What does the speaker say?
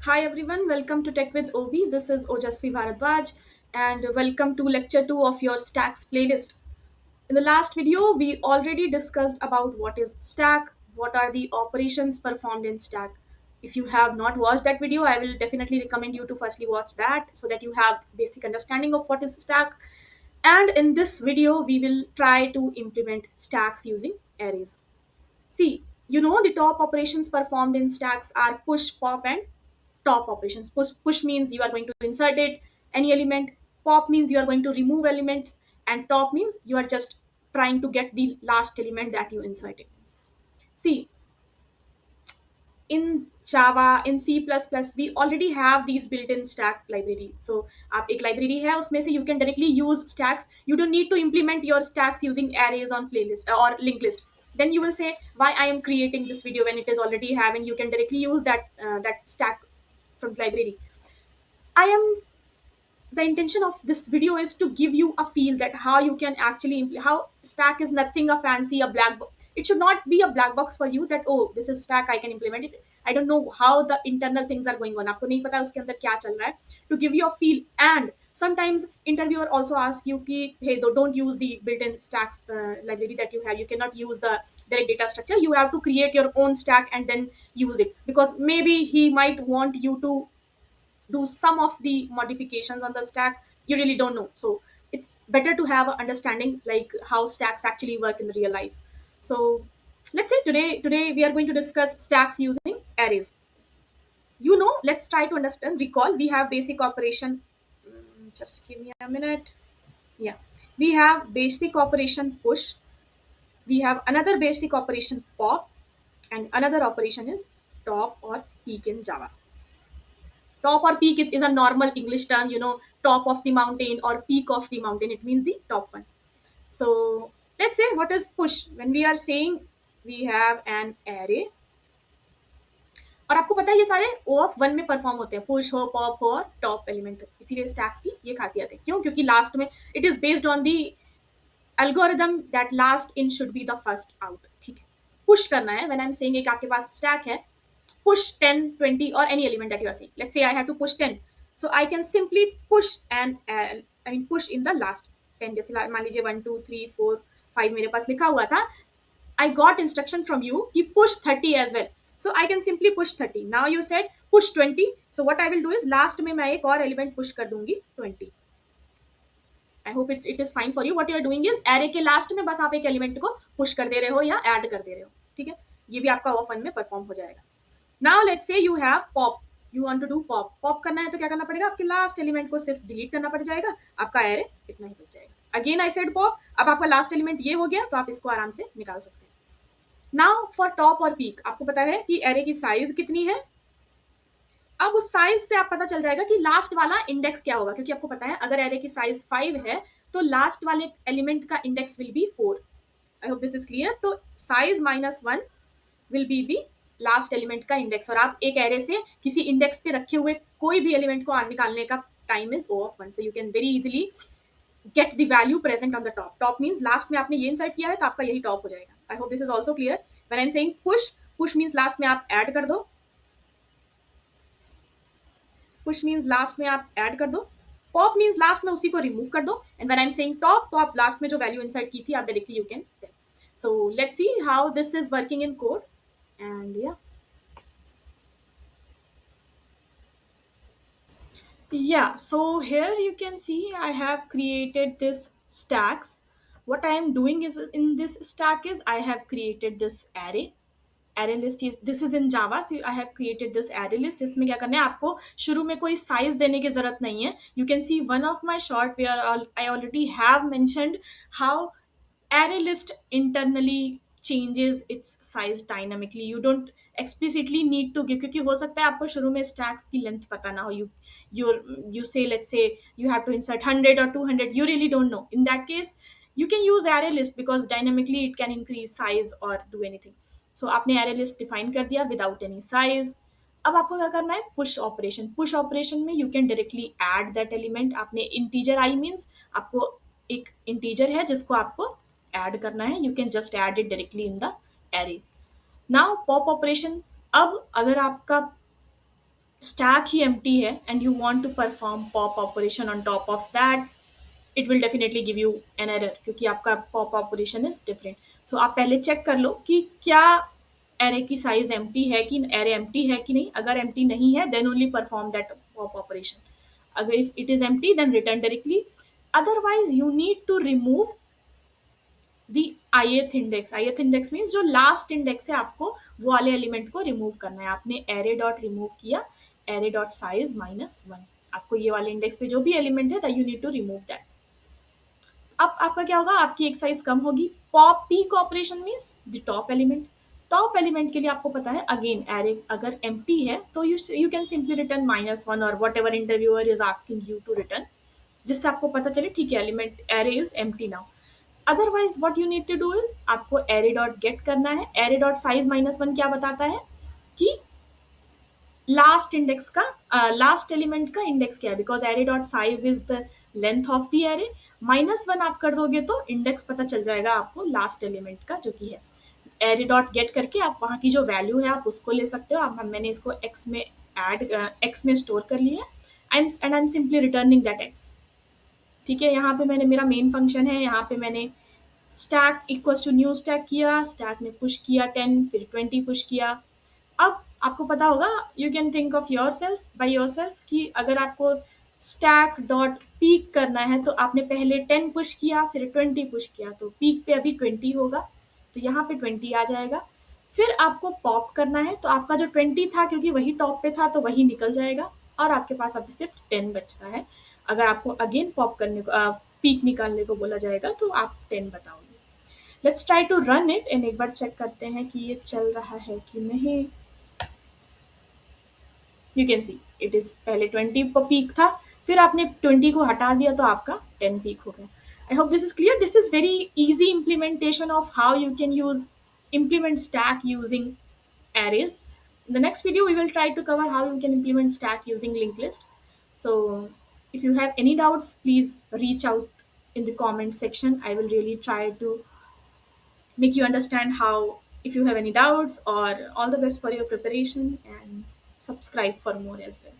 Hi everyone, welcome to Tech with Obi. This is Ojasvi Bharadwaj and welcome to lecture 2 of your stacks playlist. In the last video, we already discussed about what is stack, what are the operations performed in stack. If you have not watched that video, I will definitely recommend you to firstly watch that so that you have basic understanding of what is stack. And in this video, we will try to implement stacks using arrays. See, the top operations performed in stacks are push, pop, and top operations. Push means you are going to insert it, any element. Pop means you are going to remove elements. And top means you are just trying to get the last element that you inserted. See, in Java, in C++, we already have these built-in stack library. So आप एक library है उसमें से you can directly use stacks. You don't need to implement your stacks using arrays on playlist or linked list. Then you will say why I am creating this video when it is already having you can directly use that stack from library. I am The intention of this video is to give you a feel that how you can actually how stack is nothing a fancy a black box. It should not be a black box for you that oh this is stack I can implement it. I don't know how the internal things are going on, आपको नहीं पता उसके अंदर क्या चल रहा है. To give you a feel. And sometimes interviewer also ask you कि hey don't use the built-in stacks library that you have. You cannot use the direct data structure. You have to create your own stack and then use it, because maybe he might want you to do some of the modifications on the stack. You really don't know, so it's better to have an understanding like how stacks actually work in real life. So let's say today we are going to discuss stacks using arrays. Let's try to understand, recall. We have basic operation. Just give me a minute. Yeah, we have basic operation push. We have another basic operation pop, and another operation is top or peek in Java. Top or peak is a normal English term, top of the mountain or peak of the mountain. It means the top one. So let's say what is push. When we are saying we have an array, और आपको पता है ये सारे ओ of one में perform होते हैं, push हो, पॉप हो और टॉप एलिमेंट हो. इसीलिए स्टैक्स की ये खासियत है. क्यों? क्योंकि लास्ट में it is based on the algorithm that last in should be the first out. ठीक है, पुश करना है. व्हेन आई एम सेइंग एक आपके पास स्टैक है, push 10, 20, or any element that you are saying. Let's say I have to push 10. So I can simply push push in the last 10. जैसे मान लीजिए 1, 2, 3, 4, 5 मेरे पास लिखा हुआ था. I got instruction from you कि push 30 as well. So I can simply push 30. Now you said push 20. So what I will do is last में मैं एक और element push कर दूंगी 20. I hope it is fine for you. What you are doing is array के last में बस आप एक element को push कर दे रहे हो या add कर दे रहे हो. ठीक है, ये भी आपका ऑफ वन में परफॉर्म हो जाएगा. Now let's say you have pop. You want to do pop. Pop करना है तो क्या करना पड़ेगा? आपके लास्ट एलिमेंट को सिर्फ डिलीट करना पड़ जाएगा. आपका एरे इतना ही बच जाएगा. Again I said pop. अब आपका लास्ट एलिमेंट ये हो गया तो आप इसको आराम से निकाल सकते हैं. नाउ फॉर टॉप और पीक आपको पता है कि एरे की साइज कितनी है. अब उस साइज से आप पता चल जाएगा कि लास्ट वाला इंडेक्स क्या होगा, क्योंकि आपको पता है अगर एरे की साइज 5 है तो लास्ट वाले एलिमेंट का index will be 4. I hope this is clear. तो size -1 will be the last element का इंडेक्स, और आप एक एरे से किसी इंडेक्स पे रखे हुए कोई भी एलिमेंट को निकालने का time is O of 1. So you can very easily get the value present on the top. Top means last में आपने ये इंसर्ट किया है तो आपका यही टॉप हो जाएगा. आई hope this is also clear. When I am saying push, push means last में आप ऐड कर दो. पुश मीन्स लास्ट में आप ऐड कर दो. पॉप मीन्स लास्ट में उसी को रिमूव कर दो. And when I am saying top तो आप लास्ट में जो वैल्यू इंसर्ट की थी आप directly you can. So let's see how this is working in code. And या Yeah, so here you can see I have created this stacks. What I am doing is in this stack is I have created this array. Array list is this is in Java, so I have created this array list. इसमें क्या करना है आपको शुरू में कोई size देने की जरूरत नहीं है. You can see one of my short where I already have mentioned how array list internally changes its size dynamically. You don't explicitly need to give, क्योंकि हो सकता है आपको शुरू में stacks की length पता ना हो. You say, let's say you have to insert 100 or 200, you really don't know. In that case you can use array list because dynamically it can increase size or do anything. So आपने array list define कर दिया without any size. अब आपको क्या करना है? Push operation. Push operation में you can directly add that element. आपने इंटीजर आई मीन्स आपको एक इंटीजर है जिसको आपको ऐड करना है. You can just add it directly in the array. Now pop operation. अब अगर आपका stack ही empty है and you want to perform pop operation on top of that, it will definitely give you an error क्योंकि आपका pop operation is different. So आप पहले check कर लो कि क्या एरे की साइज एम्प्टी है कि एरे एम्प्टी है कि नहीं. अगर एम्प्टी नहीं है then only perform that pop operation. अगर if it is empty then return directly. Otherwise you need to remove the ith index. ith index means जो लास्ट इंडेक्स है आपको वो वाले एलिमेंट को रिमूव करना है. आपने एरे डॉट रिमूव किया, एरे डॉट साइज -1. आपको ये वाले इंडेक्स पे जो भी एलिमेंट है that you need to remove that. अब आपका क्या होगा, आपकी एक साइज कम होगी. Pop peek operation means the top element. Top element के लिए आपको पता है अगेन एरे अगर एम्प्टी है तो यू कैन सिंपली रिटर्न -1 और whatever interviewer is asking you to return, जिससे आपको पता चले ठीक है element array is empty now. Otherwise what you need to do is आपको एरे डॉट गेट करना है. एरे डॉट साइज -1 क्या बताता है कि लास्ट इंडेक्स का लास्ट एलिमेंट का इंडेक्स क्या है, because array dot size is the length of the array. -1 आप कर दोगे तो इंडेक्स पता चल जाएगा आपको लास्ट एलिमेंट का जो कि है. एरे डॉट गेट करके आप वहाँ की जो वैल्यू है आप उसको ले सकते हो. आप मैंने इसको एक्स में ऐड एक्स में स्टोर कर लिया है and I am simply returning that x. ठीक है, यहाँ पे मैंने मेरा मेन फंक्शन है, यहाँ पे मैंने stack equals to new stack किया, स्टैक में पुश किया 10, फिर 20 पुश किया. अब आपको पता होगा you can think of your self by your self कि अगर आपको स्टैक डॉट पीक करना है तो आपने पहले 10 पुश किया फिर 20 पुश किया तो पीक पे अभी 20 होगा, तो यहाँ पे 20 आ जाएगा. फिर आपको पॉप करना है तो आपका जो 20 था क्योंकि वही टॉप पे था तो वही निकल जाएगा और आपके पास अभी सिर्फ 10 बचता है. अगर आपको अगेन पॉप करने को पीक निकालने को बोला जाएगा तो आप 10 बताओगे. Let's try to run it and एक बार चेक करते हैं कि ये चल रहा है कि नहीं. You can see it is पहले 20 पर पीक था, फिर आपने 20 को हटा दिया तो आपका 10 पीक हो गया. आई hope this is clear. This is very easy implementation of how you can use implement stack using arrays. In the next video we will try to cover how you can implement stack using linked list. So if you have any doubts please reach out in the comment section. I will really try to make you understand how. If you have any doubts, or all the best for your preparation, and subscribe for more as well.